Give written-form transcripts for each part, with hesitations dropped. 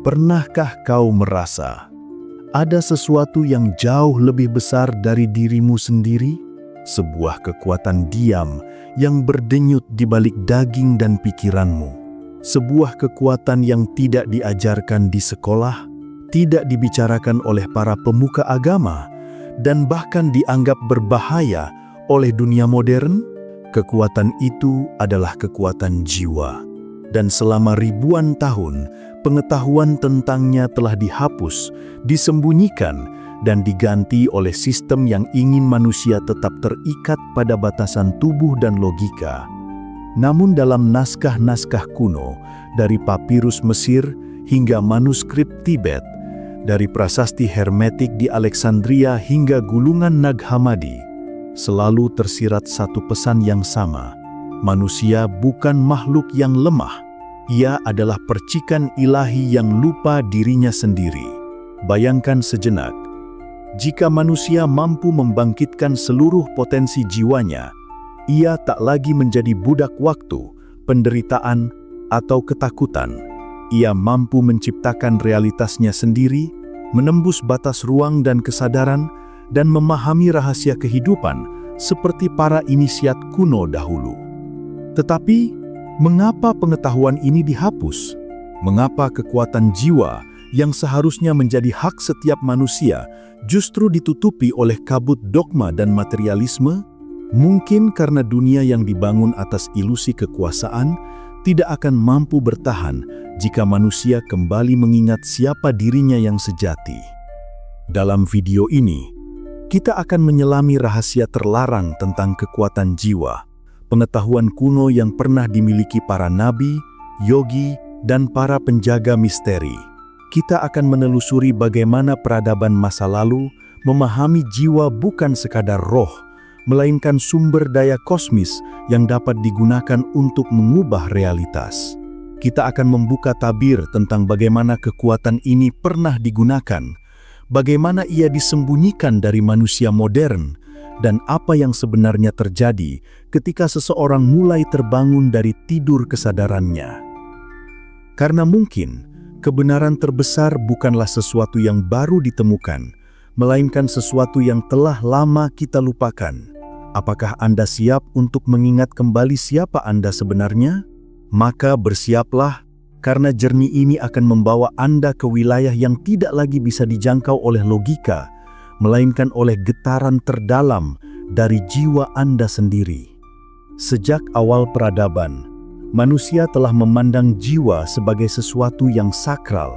Pernahkah kau merasa ada sesuatu yang jauh lebih besar dari dirimu sendiri? Sebuah kekuatan diam yang berdenyut di balik daging dan pikiranmu. Sebuah kekuatan yang tidak diajarkan di sekolah, tidak dibicarakan oleh para pemuka agama, dan bahkan dianggap berbahaya oleh dunia modern. Kekuatan itu adalah kekuatan jiwa. Dan selama ribuan tahun, pengetahuan tentangnya telah dihapus, disembunyikan, dan diganti oleh sistem yang ingin manusia tetap terikat pada batasan tubuh dan logika. Namun dalam naskah-naskah kuno, dari papirus Mesir hingga manuskrip Tibet, dari prasasti hermetik di Alexandria hingga gulungan Nag Hammadi, selalu tersirat satu pesan yang sama. Manusia bukan makhluk yang lemah. Ia adalah percikan ilahi yang lupa dirinya sendiri. Bayangkan sejenak, jika manusia mampu membangkitkan seluruh potensi jiwanya, ia tak lagi menjadi budak waktu, penderitaan, atau ketakutan. Ia mampu menciptakan realitasnya sendiri, menembus batas ruang dan kesadaran, dan memahami rahasia kehidupan seperti para inisiat kuno dahulu. Tetapi, mengapa pengetahuan ini dihapus? Mengapa kekuatan jiwa yang seharusnya menjadi hak setiap manusia justru ditutupi oleh kabut dogma dan materialisme? Mungkin karena dunia yang dibangun atas ilusi kekuasaan tidak akan mampu bertahan jika manusia kembali mengingat siapa dirinya yang sejati. Dalam video ini, kita akan menyelami rahasia terlarang tentang kekuatan jiwa, pengetahuan kuno yang pernah dimiliki para nabi, yogi, dan para penjaga misteri. Kita akan menelusuri bagaimana peradaban masa lalu memahami jiwa bukan sekadar roh, melainkan sumber daya kosmis yang dapat digunakan untuk mengubah realitas. Kita akan membuka tabir tentang bagaimana kekuatan ini pernah digunakan, bagaimana ia disembunyikan dari manusia modern, dan apa yang sebenarnya terjadi ketika seseorang mulai terbangun dari tidur kesadarannya. Karena mungkin, kebenaran terbesar bukanlah sesuatu yang baru ditemukan, melainkan sesuatu yang telah lama kita lupakan. Apakah Anda siap untuk mengingat kembali siapa Anda sebenarnya? Maka bersiaplah, karena journey ini akan membawa Anda ke wilayah yang tidak lagi bisa dijangkau oleh logika, melainkan oleh getaran terdalam dari jiwa Anda sendiri. Sejak awal peradaban, manusia telah memandang jiwa sebagai sesuatu yang sakral,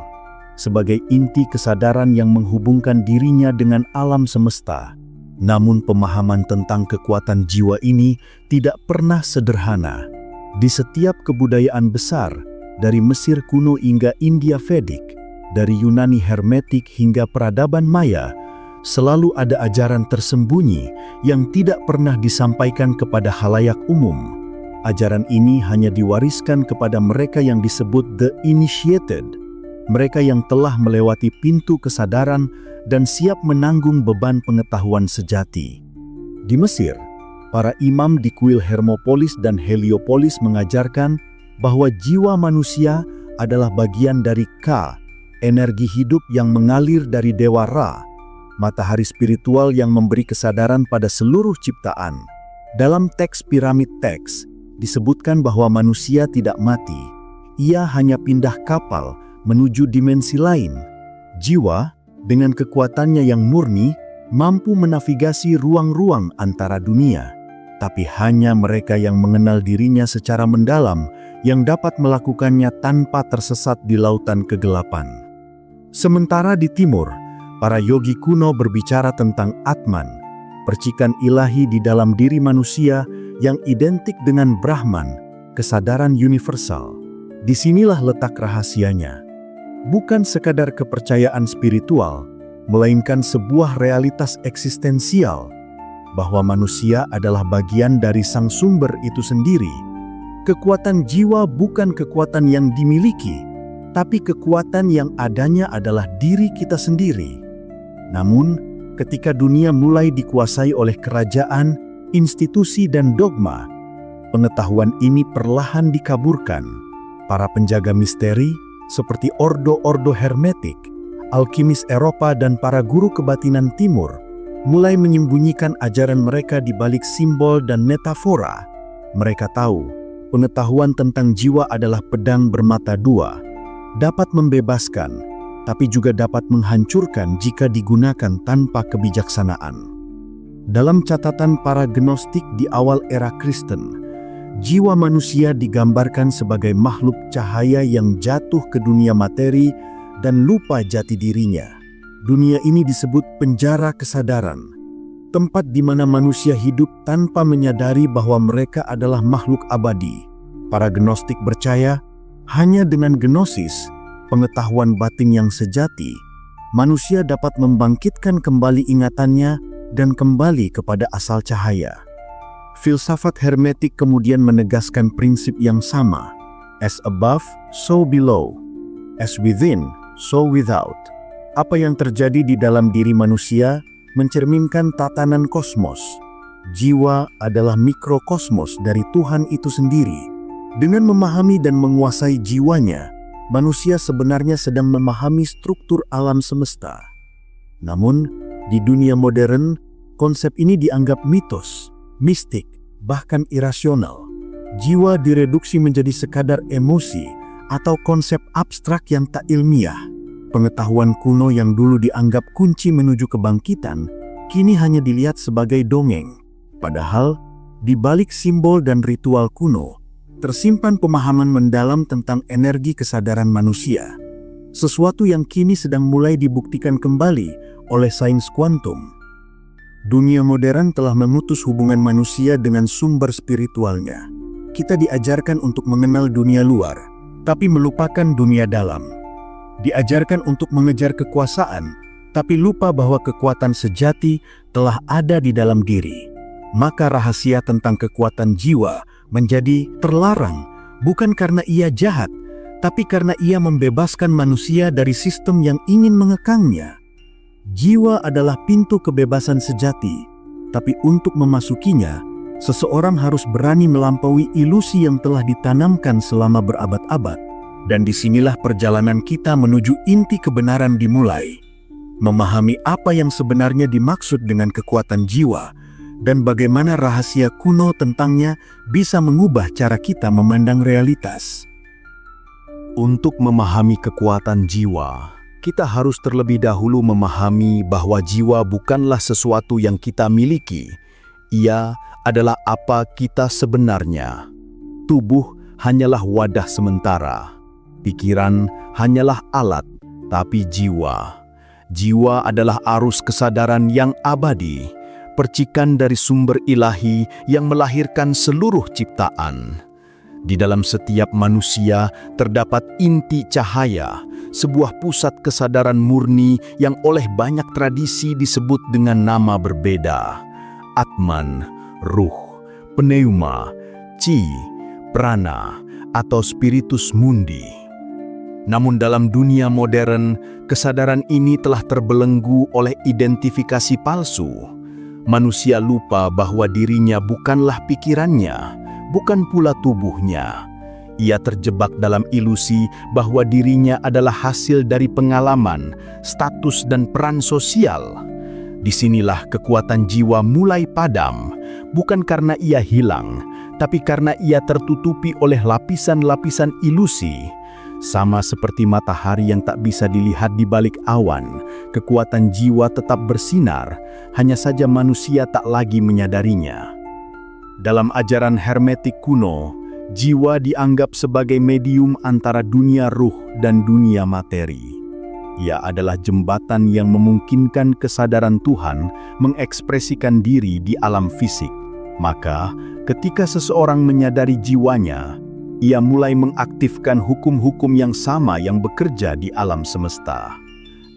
sebagai inti kesadaran yang menghubungkan dirinya dengan alam semesta. Namun pemahaman tentang kekuatan jiwa ini tidak pernah sederhana. Di setiap kebudayaan besar, dari Mesir kuno hingga India Vedik, dari Yunani Hermetik hingga peradaban Maya, selalu ada ajaran tersembunyi yang tidak pernah disampaikan kepada khalayak umum. Ajaran ini hanya diwariskan kepada mereka yang disebut the initiated, mereka yang telah melewati pintu kesadaran dan siap menanggung beban pengetahuan sejati. Di Mesir, para imam di kuil Hermopolis dan Heliopolis mengajarkan bahwa jiwa manusia adalah bagian dari Ka, energi hidup yang mengalir dari Dewa Ra, matahari spiritual yang memberi kesadaran pada seluruh ciptaan. Dalam teks piramid teks, disebutkan bahwa manusia tidak mati, ia hanya pindah kapal menuju dimensi lain. Jiwa, dengan kekuatannya yang murni, mampu menavigasi ruang-ruang antara dunia. Tapi hanya mereka yang mengenal dirinya secara mendalam yang dapat melakukannya tanpa tersesat di lautan kegelapan. Sementara di timur, para yogi kuno berbicara tentang Atman, percikan ilahi di dalam diri manusia yang identik dengan Brahman, kesadaran universal. Disinilah letak rahasianya. Bukan sekadar kepercayaan spiritual, melainkan sebuah realitas eksistensial, bahwa manusia adalah bagian dari sang sumber itu sendiri. Kekuatan jiwa bukan kekuatan yang dimiliki, tapi kekuatan yang adanya adalah diri kita sendiri. Namun, ketika dunia mulai dikuasai oleh kerajaan, institusi, dan dogma, pengetahuan ini perlahan dikaburkan. Para penjaga misteri, seperti ordo-ordo hermetik, alkimis Eropa dan para guru kebatinan timur, mulai menyembunyikan ajaran mereka di balik simbol dan metafora. Mereka tahu, pengetahuan tentang jiwa adalah pedang bermata dua, dapat membebaskan, tapi juga dapat menghancurkan jika digunakan tanpa kebijaksanaan. Dalam catatan para gnostik di awal era Kristen, jiwa manusia digambarkan sebagai makhluk cahaya yang jatuh ke dunia materi dan lupa jati dirinya. Dunia ini disebut penjara kesadaran, tempat di mana manusia hidup tanpa menyadari bahwa mereka adalah makhluk abadi. Para gnostik percaya, hanya dengan gnosis, pengetahuan batin yang sejati, manusia dapat membangkitkan kembali ingatannya dan kembali kepada asal cahaya. Filsafat hermetik kemudian menegaskan prinsip yang sama, as above, so below, as within, so without. Apa yang terjadi di dalam diri manusia mencerminkan tatanan kosmos. Jiwa adalah mikrokosmos dari Tuhan itu sendiri. Dengan memahami dan menguasai jiwanya, manusia sebenarnya sedang memahami struktur alam semesta. Namun, di dunia modern, konsep ini dianggap mitos, mistik, bahkan irasional. Jiwa direduksi menjadi sekadar emosi atau konsep abstrak yang tak ilmiah. Pengetahuan kuno yang dulu dianggap kunci menuju kebangkitan, kini hanya dilihat sebagai dongeng. Padahal, di balik simbol dan ritual kuno, tersimpan pemahaman mendalam tentang energi kesadaran manusia. Sesuatu yang kini sedang mulai dibuktikan kembali oleh sains kuantum. Dunia modern telah memutus hubungan manusia dengan sumber spiritualnya. Kita diajarkan untuk mengenal dunia luar, tapi melupakan dunia dalam. Diajarkan untuk mengejar kekuasaan, tapi lupa bahwa kekuatan sejati telah ada di dalam diri. Maka rahasia tentang kekuatan jiwa menjadi terlarang, bukan karena ia jahat, tapi karena ia membebaskan manusia dari sistem yang ingin mengekangnya. Jiwa adalah pintu kebebasan sejati, tapi untuk memasukinya, seseorang harus berani melampaui ilusi yang telah ditanamkan selama berabad-abad. Dan disinilah perjalanan kita menuju inti kebenaran dimulai. Memahami apa yang sebenarnya dimaksud dengan kekuatan jiwa, dan bagaimana rahasia kuno tentangnya bisa mengubah cara kita memandang realitas. Untuk memahami kekuatan jiwa, kita harus terlebih dahulu memahami bahwa jiwa bukanlah sesuatu yang kita miliki. Ia adalah apa kita sebenarnya. Tubuh hanyalah wadah sementara. Pikiran hanyalah alat, tapi jiwa adalah arus kesadaran yang abadi, percikan dari sumber ilahi yang melahirkan seluruh ciptaan. Di dalam setiap manusia terdapat inti cahaya, sebuah pusat kesadaran murni yang oleh banyak tradisi disebut dengan nama berbeda. Atman, ruh, pneuma, chi, prana, atau spiritus mundi. Namun dalam dunia modern, kesadaran ini telah terbelenggu oleh identifikasi palsu. Manusia lupa bahwa dirinya bukanlah pikirannya, bukan pula tubuhnya. Ia terjebak dalam ilusi bahwa dirinya adalah hasil dari pengalaman, status dan peran sosial. Disinilah kekuatan jiwa mulai padam, bukan karena ia hilang, tapi karena ia tertutupi oleh lapisan-lapisan ilusi. Sama seperti matahari yang tak bisa dilihat di balik awan, kekuatan jiwa tetap bersinar, hanya saja manusia tak lagi menyadarinya. Dalam ajaran hermetik kuno, jiwa dianggap sebagai medium antara dunia ruh dan dunia materi. Ia adalah jembatan yang memungkinkan kesadaran Tuhan mengekspresikan diri di alam fisik. Maka, ketika seseorang menyadari jiwanya, ia mulai mengaktifkan hukum-hukum yang sama yang bekerja di alam semesta.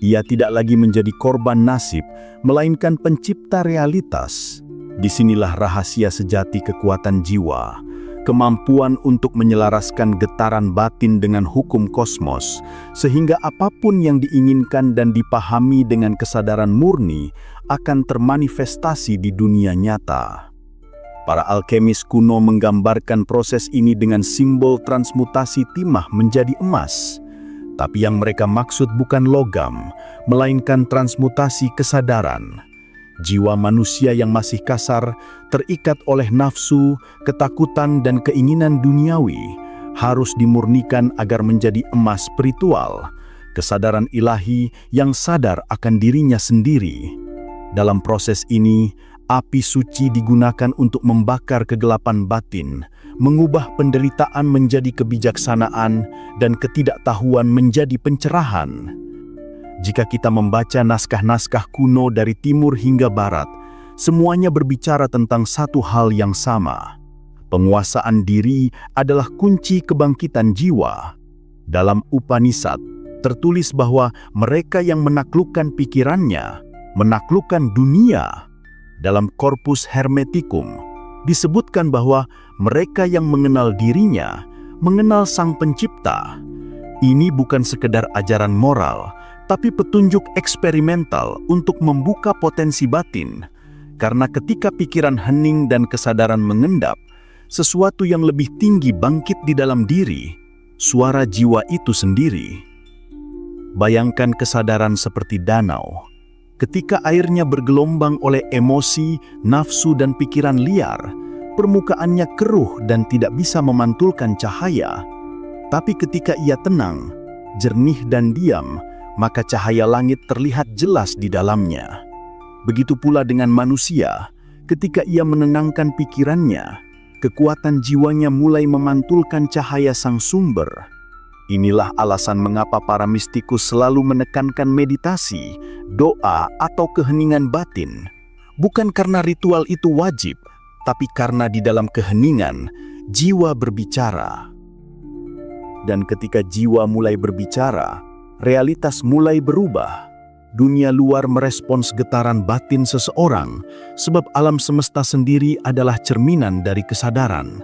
Ia tidak lagi menjadi korban nasib, melainkan pencipta realitas. Disinilah rahasia sejati kekuatan jiwa, kemampuan untuk menyelaraskan getaran batin dengan hukum kosmos, sehingga apapun yang diinginkan dan dipahami dengan kesadaran murni akan termanifestasi di dunia nyata. Para alkemis kuno menggambarkan proses ini dengan simbol transmutasi timah menjadi emas. Tapi yang mereka maksud bukan logam, melainkan transmutasi kesadaran. Jiwa manusia yang masih kasar, terikat oleh nafsu, ketakutan, dan keinginan duniawi, harus dimurnikan agar menjadi emas spiritual, kesadaran ilahi yang sadar akan dirinya sendiri. Dalam proses ini, api suci digunakan untuk membakar kegelapan batin, mengubah penderitaan menjadi kebijaksanaan, dan ketidaktahuan menjadi pencerahan. Jika kita membaca naskah-naskah kuno dari timur hingga barat, semuanya berbicara tentang satu hal yang sama. Penguasaan diri adalah kunci kebangkitan jiwa. Dalam Upanishad, tertulis bahwa mereka yang menaklukkan pikirannya, menaklukkan dunia. Dalam Corpus Hermeticum, disebutkan bahwa mereka yang mengenal dirinya, mengenal Sang Pencipta. Ini bukan sekedar ajaran moral, tapi petunjuk eksperimental untuk membuka potensi batin. Karena ketika pikiran hening dan kesadaran mengendap, sesuatu yang lebih tinggi bangkit di dalam diri, suara jiwa itu sendiri. Bayangkan kesadaran seperti danau. Ketika airnya bergelombang oleh emosi, nafsu, dan pikiran liar, permukaannya keruh dan tidak bisa memantulkan cahaya. Tapi ketika ia tenang, jernih dan diam, maka cahaya langit terlihat jelas di dalamnya. Begitu pula dengan manusia, ketika ia menenangkan pikirannya, kekuatan jiwanya mulai memantulkan cahaya sang sumber. Inilah alasan mengapa para mistikus selalu menekankan meditasi, doa, atau keheningan batin. Bukan karena ritual itu wajib, tapi karena di dalam keheningan, jiwa berbicara. Dan ketika jiwa mulai berbicara, realitas mulai berubah. Dunia luar merespons getaran batin seseorang, sebab alam semesta sendiri adalah cerminan dari kesadaran.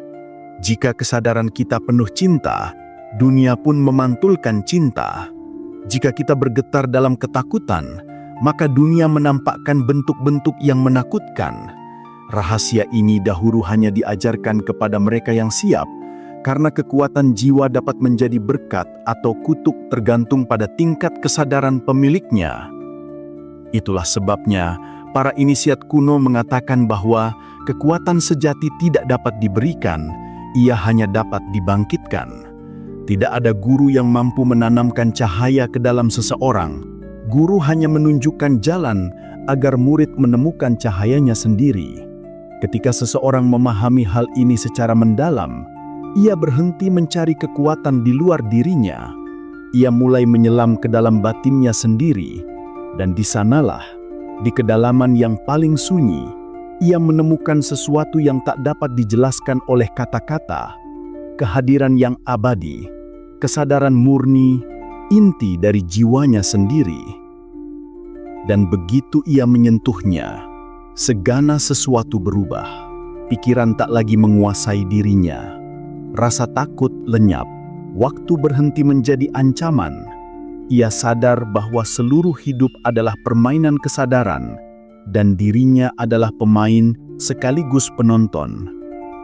Jika kesadaran kita penuh cinta, dunia pun memantulkan cinta. Jika kita bergetar dalam ketakutan, maka dunia menampakkan bentuk-bentuk yang menakutkan. Rahasia ini dahulu hanya diajarkan kepada mereka yang siap, karena kekuatan jiwa dapat menjadi berkat atau kutuk tergantung pada tingkat kesadaran pemiliknya. Itulah sebabnya para inisiat kuno mengatakan bahwa kekuatan sejati tidak dapat diberikan, ia hanya dapat dibangkitkan. Tidak ada guru yang mampu menanamkan cahaya ke dalam seseorang. Guru hanya menunjukkan jalan agar murid menemukan cahayanya sendiri. Ketika seseorang memahami hal ini secara mendalam, ia berhenti mencari kekuatan di luar dirinya. Ia mulai menyelam ke dalam batinnya sendiri. Dan di sanalah, di kedalaman yang paling sunyi, ia menemukan sesuatu yang tak dapat dijelaskan oleh kata-kata, kehadiran yang abadi, kesadaran murni, inti dari jiwanya sendiri. Dan begitu ia menyentuhnya, segala sesuatu berubah. Pikiran tak lagi menguasai dirinya. Rasa takut lenyap, waktu berhenti menjadi ancaman. Ia sadar bahwa seluruh hidup adalah permainan kesadaran, dan dirinya adalah pemain sekaligus penonton.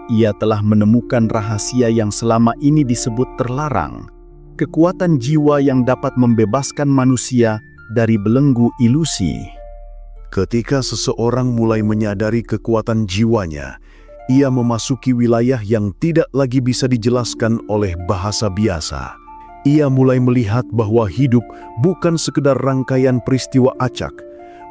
Ia telah menemukan rahasia yang selama ini disebut terlarang, kekuatan jiwa yang dapat membebaskan manusia dari belenggu ilusi. Ketika seseorang mulai menyadari kekuatan jiwanya, ia memasuki wilayah yang tidak lagi bisa dijelaskan oleh bahasa biasa. Ia mulai melihat bahwa hidup bukan sekedar rangkaian peristiwa acak,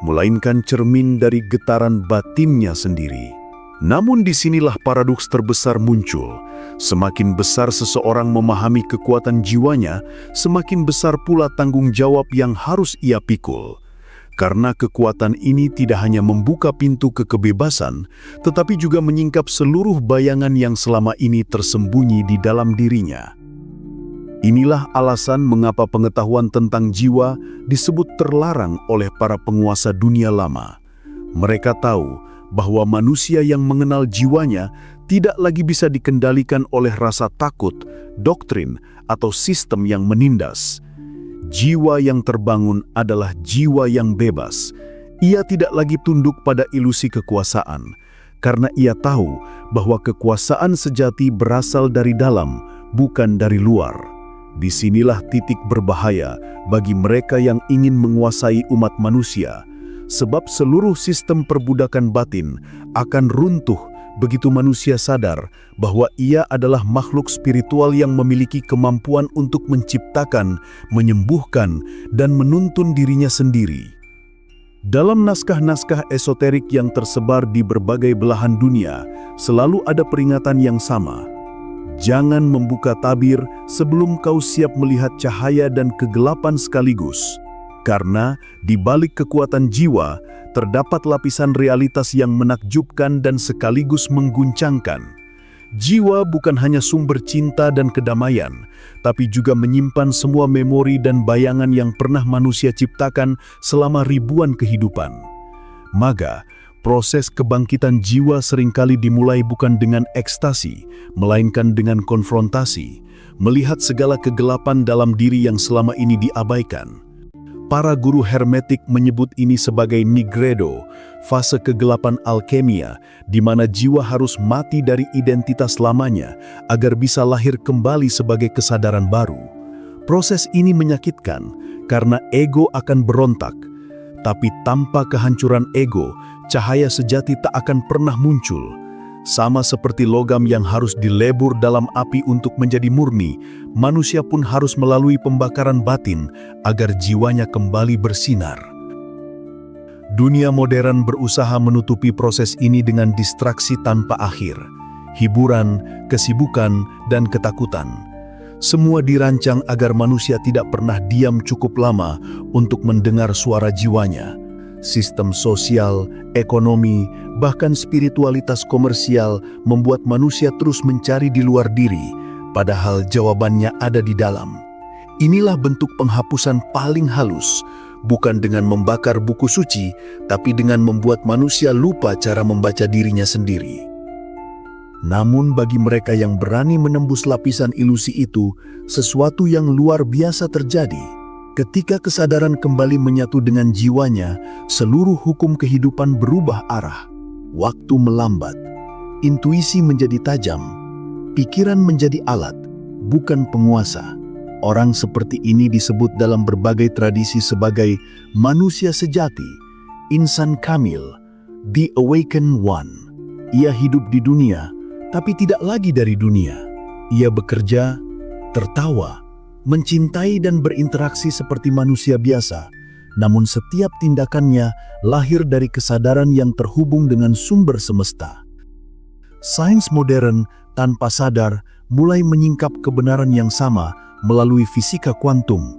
melainkan cermin dari getaran batinnya sendiri. Namun disinilah paradoks terbesar muncul. Semakin besar seseorang memahami kekuatan jiwanya, semakin besar pula tanggung jawab yang harus ia pikul. Karena kekuatan ini tidak hanya membuka pintu ke kebebasan, tetapi juga menyingkap seluruh bayangan yang selama ini tersembunyi di dalam dirinya. Inilah alasan mengapa pengetahuan tentang jiwa disebut terlarang oleh para penguasa dunia lama. Mereka tahu bahwa manusia yang mengenal jiwanya tidak lagi bisa dikendalikan oleh rasa takut, doktrin, atau sistem yang menindas. Jiwa yang terbangun adalah jiwa yang bebas. Ia tidak lagi tunduk pada ilusi kekuasaan, karena ia tahu bahwa kekuasaan sejati berasal dari dalam, bukan dari luar. Disinilah titik berbahaya bagi mereka yang ingin menguasai umat manusia, sebab seluruh sistem perbudakan batin akan runtuh begitu manusia sadar bahwa ia adalah makhluk spiritual yang memiliki kemampuan untuk menciptakan, menyembuhkan, dan menuntun dirinya sendiri. Dalam naskah-naskah esoterik yang tersebar di berbagai belahan dunia, selalu ada peringatan yang sama. Jangan membuka tabir sebelum kau siap melihat cahaya dan kegelapan sekaligus. Karena di balik kekuatan jiwa, terdapat lapisan realitas yang menakjubkan dan sekaligus mengguncangkan. Jiwa bukan hanya sumber cinta dan kedamaian, tapi juga menyimpan semua memori dan bayangan yang pernah manusia ciptakan selama ribuan kehidupan. Maka, proses kebangkitan jiwa seringkali dimulai bukan dengan ekstasi, melainkan dengan konfrontasi, melihat segala kegelapan dalam diri yang selama ini diabaikan. Para guru hermetik menyebut ini sebagai nigredo, fase kegelapan alkemia, di mana jiwa harus mati dari identitas lamanya agar bisa lahir kembali sebagai kesadaran baru. Proses ini menyakitkan karena ego akan berontak, tapi tanpa kehancuran ego, cahaya sejati tak akan pernah muncul. Sama seperti logam yang harus dilebur dalam api untuk menjadi murni, manusia pun harus melalui pembakaran batin agar jiwanya kembali bersinar. Dunia modern berusaha menutupi proses ini dengan distraksi tanpa akhir, hiburan, kesibukan, dan ketakutan. Semua dirancang agar manusia tidak pernah diam cukup lama untuk mendengar suara jiwanya. Sistem sosial, ekonomi, bahkan spiritualitas komersial membuat manusia terus mencari di luar diri, padahal jawabannya ada di dalam. Inilah bentuk penghapusan paling halus, bukan dengan membakar buku suci, tapi dengan membuat manusia lupa cara membaca dirinya sendiri. Namun bagi mereka yang berani menembus lapisan ilusi itu, sesuatu yang luar biasa terjadi. Ketika kesadaran kembali menyatu dengan jiwanya, seluruh hukum kehidupan berubah arah. Waktu melambat, intuisi menjadi tajam, pikiran menjadi alat, bukan penguasa. Orang seperti ini disebut dalam berbagai tradisi sebagai manusia sejati, insan kamil, the awakened one. Ia hidup di dunia, tapi tidak lagi dari dunia. Ia bekerja, tertawa, mencintai dan berinteraksi seperti manusia biasa, namun setiap tindakannya lahir dari kesadaran yang terhubung dengan sumber semesta. Sains modern tanpa sadar mulai menyingkap kebenaran yang sama melalui fisika kuantum.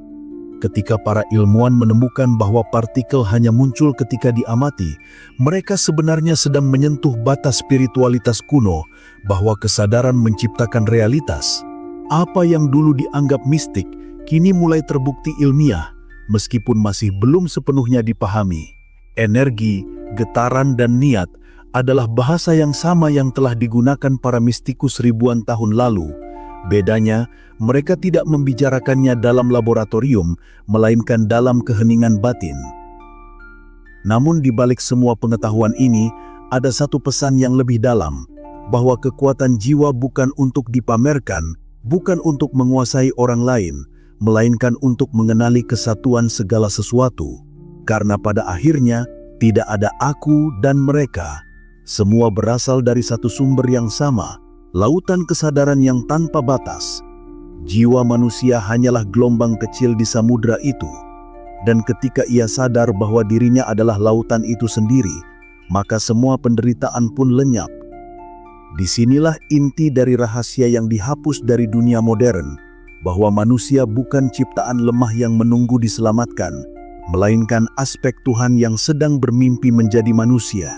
Ketika para ilmuwan menemukan bahwa partikel hanya muncul ketika diamati, mereka sebenarnya sedang menyentuh batas spiritualitas kuno bahwa kesadaran menciptakan realitas. Apa yang dulu dianggap mistik, kini mulai terbukti ilmiah, meskipun masih belum sepenuhnya dipahami. Energi, getaran, dan niat adalah bahasa yang sama yang telah digunakan para mistikus ribuan tahun lalu. Bedanya, mereka tidak membicarakannya dalam laboratorium, melainkan dalam keheningan batin. Namun di balik semua pengetahuan ini, ada satu pesan yang lebih dalam, bahwa kekuatan jiwa bukan untuk dipamerkan, bukan untuk menguasai orang lain, melainkan untuk mengenali kesatuan segala sesuatu. Karena pada akhirnya, tidak ada aku dan mereka. Semua berasal dari satu sumber yang sama, lautan kesadaran yang tanpa batas. Jiwa manusia hanyalah gelombang kecil di samudra itu. Dan ketika ia sadar bahwa dirinya adalah lautan itu sendiri, maka semua penderitaan pun lenyap. Disinilah inti dari rahasia yang dihapus dari dunia modern, bahwa manusia bukan ciptaan lemah yang menunggu diselamatkan, melainkan aspek Tuhan yang sedang bermimpi menjadi manusia.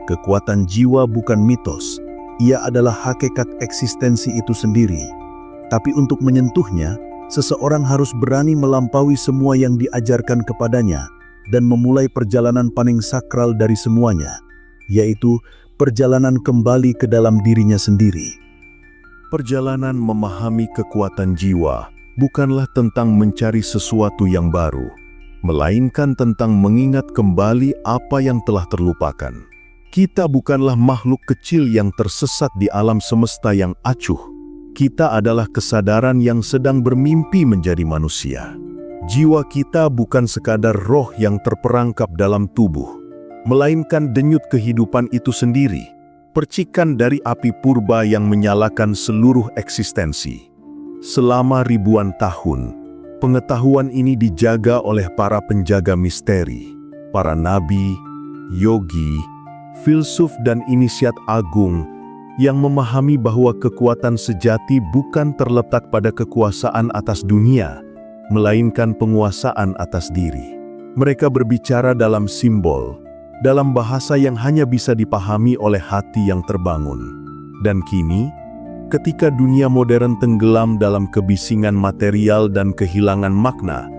Kekuatan jiwa bukan mitos, ia adalah hakikat eksistensi itu sendiri. Tapi untuk menyentuhnya, seseorang harus berani melampaui semua yang diajarkan kepadanya dan memulai perjalanan paling sakral dari semuanya, yaitu perjalanan kembali ke dalam dirinya sendiri. Perjalanan memahami kekuatan jiwa bukanlah tentang mencari sesuatu yang baru, melainkan tentang mengingat kembali apa yang telah terlupakan. Kita bukanlah makhluk kecil yang tersesat di alam semesta yang acuh. Kita adalah kesadaran yang sedang bermimpi menjadi manusia. Jiwa kita bukan sekadar roh yang terperangkap dalam tubuh, melainkan denyut kehidupan itu sendiri, percikan dari api purba yang menyalakan seluruh eksistensi. Selama ribuan tahun, pengetahuan ini dijaga oleh para penjaga misteri, para nabi, yogi, filsuf dan inisiat agung yang memahami bahwa kekuatan sejati bukan terletak pada kekuasaan atas dunia, melainkan penguasaan atas diri. Mereka berbicara dalam simbol, dalam bahasa yang hanya bisa dipahami oleh hati yang terbangun. Dan kini, ketika dunia modern tenggelam dalam kebisingan material dan kehilangan makna,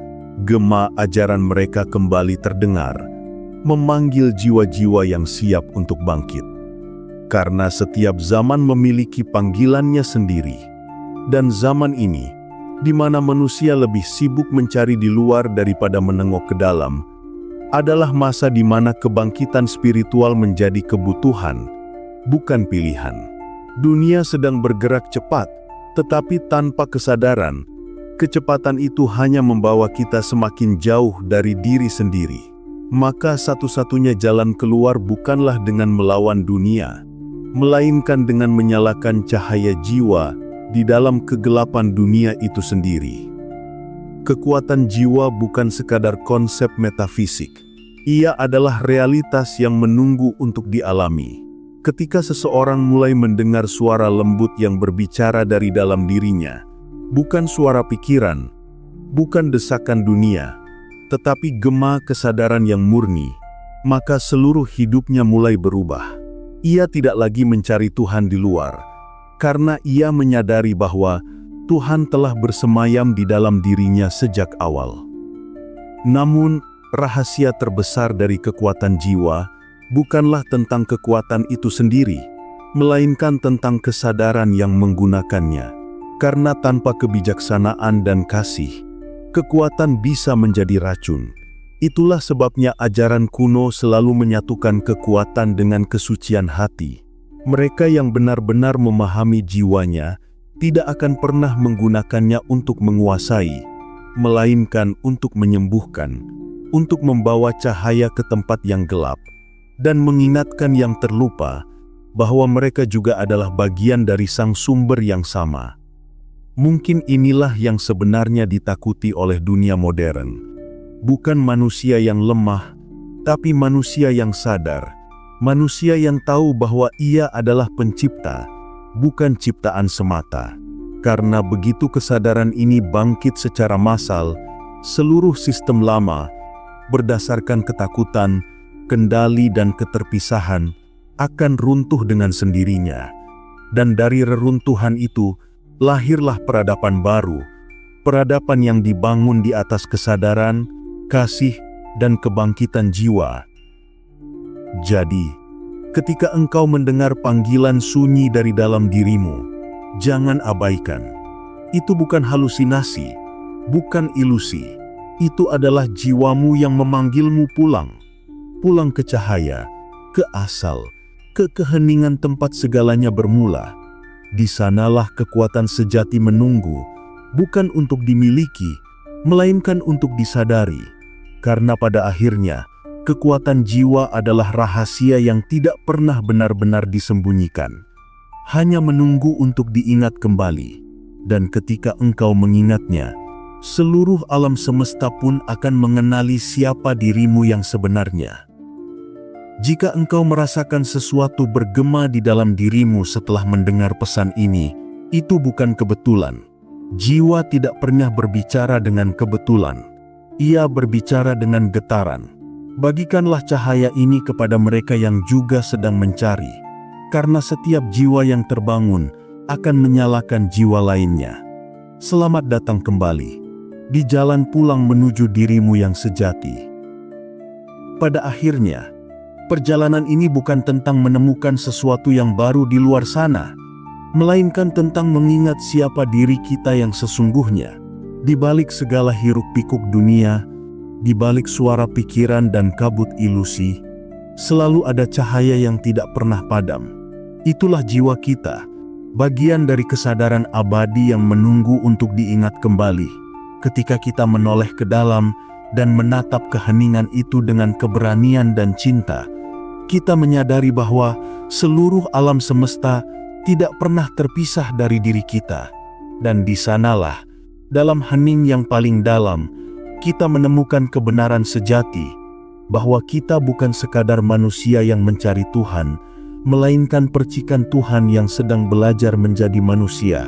gema ajaran mereka kembali terdengar, memanggil jiwa-jiwa yang siap untuk bangkit. Karena setiap zaman memiliki panggilannya sendiri. Dan zaman ini, di mana manusia lebih sibuk mencari di luar daripada menengok ke dalam, adalah masa di mana kebangkitan spiritual menjadi kebutuhan, bukan pilihan. Dunia sedang bergerak cepat, tetapi tanpa kesadaran, kecepatan itu hanya membawa kita semakin jauh dari diri sendiri. Maka satu-satunya jalan keluar bukanlah dengan melawan dunia, melainkan dengan menyalakan cahaya jiwa di dalam kegelapan dunia itu sendiri. Kekuatan jiwa bukan sekadar konsep metafisik. Ia adalah realitas yang menunggu untuk dialami. Ketika seseorang mulai mendengar suara lembut yang berbicara dari dalam dirinya, bukan suara pikiran, bukan desakan dunia, tetapi gema kesadaran yang murni, maka seluruh hidupnya mulai berubah. Ia tidak lagi mencari Tuhan di luar, karena ia menyadari bahwa Tuhan telah bersemayam di dalam dirinya sejak awal. Namun, rahasia terbesar dari kekuatan jiwa bukanlah tentang kekuatan itu sendiri, melainkan tentang kesadaran yang menggunakannya. Karena tanpa kebijaksanaan dan kasih, kekuatan bisa menjadi racun. Itulah sebabnya ajaran kuno selalu menyatukan kekuatan dengan kesucian hati. Mereka yang benar-benar memahami jiwanya tidak akan pernah menggunakannya untuk menguasai, melainkan untuk menyembuhkan, untuk membawa cahaya ke tempat yang gelap, dan mengingatkan yang terlupa bahwa mereka juga adalah bagian dari sang sumber yang sama. Mungkin inilah yang sebenarnya ditakuti oleh dunia modern. Bukan manusia yang lemah, tapi manusia yang sadar. Manusia yang tahu bahwa ia adalah pencipta, bukan ciptaan semata. Karena begitu kesadaran ini bangkit secara massal, seluruh sistem lama, berdasarkan ketakutan, kendali dan keterpisahan, akan runtuh dengan sendirinya. Dan dari reruntuhan itu, lahirlah peradaban baru, peradaban yang dibangun di atas kesadaran, kasih, dan kebangkitan jiwa. Jadi, ketika engkau mendengar panggilan sunyi dari dalam dirimu, jangan abaikan. Itu bukan halusinasi, bukan ilusi. Itu adalah jiwamu yang memanggilmu pulang. Pulang ke cahaya, ke asal, ke keheningan tempat segalanya bermula. Di sanalah kekuatan sejati menunggu, bukan untuk dimiliki, melainkan untuk disadari. Karena pada akhirnya, kekuatan jiwa adalah rahasia yang tidak pernah benar-benar disembunyikan. Hanya menunggu untuk diingat kembali. Dan ketika engkau mengingatnya, seluruh alam semesta pun akan mengenali siapa dirimu yang sebenarnya. Jika engkau merasakan sesuatu bergema di dalam dirimu setelah mendengar pesan ini, itu bukan kebetulan. Jiwa tidak pernah berbicara dengan kebetulan. Ia berbicara dengan getaran. Bagikanlah cahaya ini kepada mereka yang juga sedang mencari, karena setiap jiwa yang terbangun akan menyalakan jiwa lainnya. Selamat datang kembali di jalan pulang menuju dirimu yang sejati. Pada akhirnya, perjalanan ini bukan tentang menemukan sesuatu yang baru di luar sana, melainkan tentang mengingat siapa diri kita yang sesungguhnya. Di balik segala hiruk-pikuk dunia, di balik suara pikiran dan kabut ilusi, selalu ada cahaya yang tidak pernah padam. Itulah jiwa kita, bagian dari kesadaran abadi yang menunggu untuk diingat kembali. Ketika kita menoleh ke dalam dan menatap keheningan itu dengan keberanian dan cinta, kita menyadari bahwa seluruh alam semesta tidak pernah terpisah dari diri kita. Dan di sanalah, dalam hening yang paling dalam, kita menemukan kebenaran sejati, bahwa kita bukan sekadar manusia yang mencari Tuhan, melainkan percikan Tuhan yang sedang belajar menjadi manusia.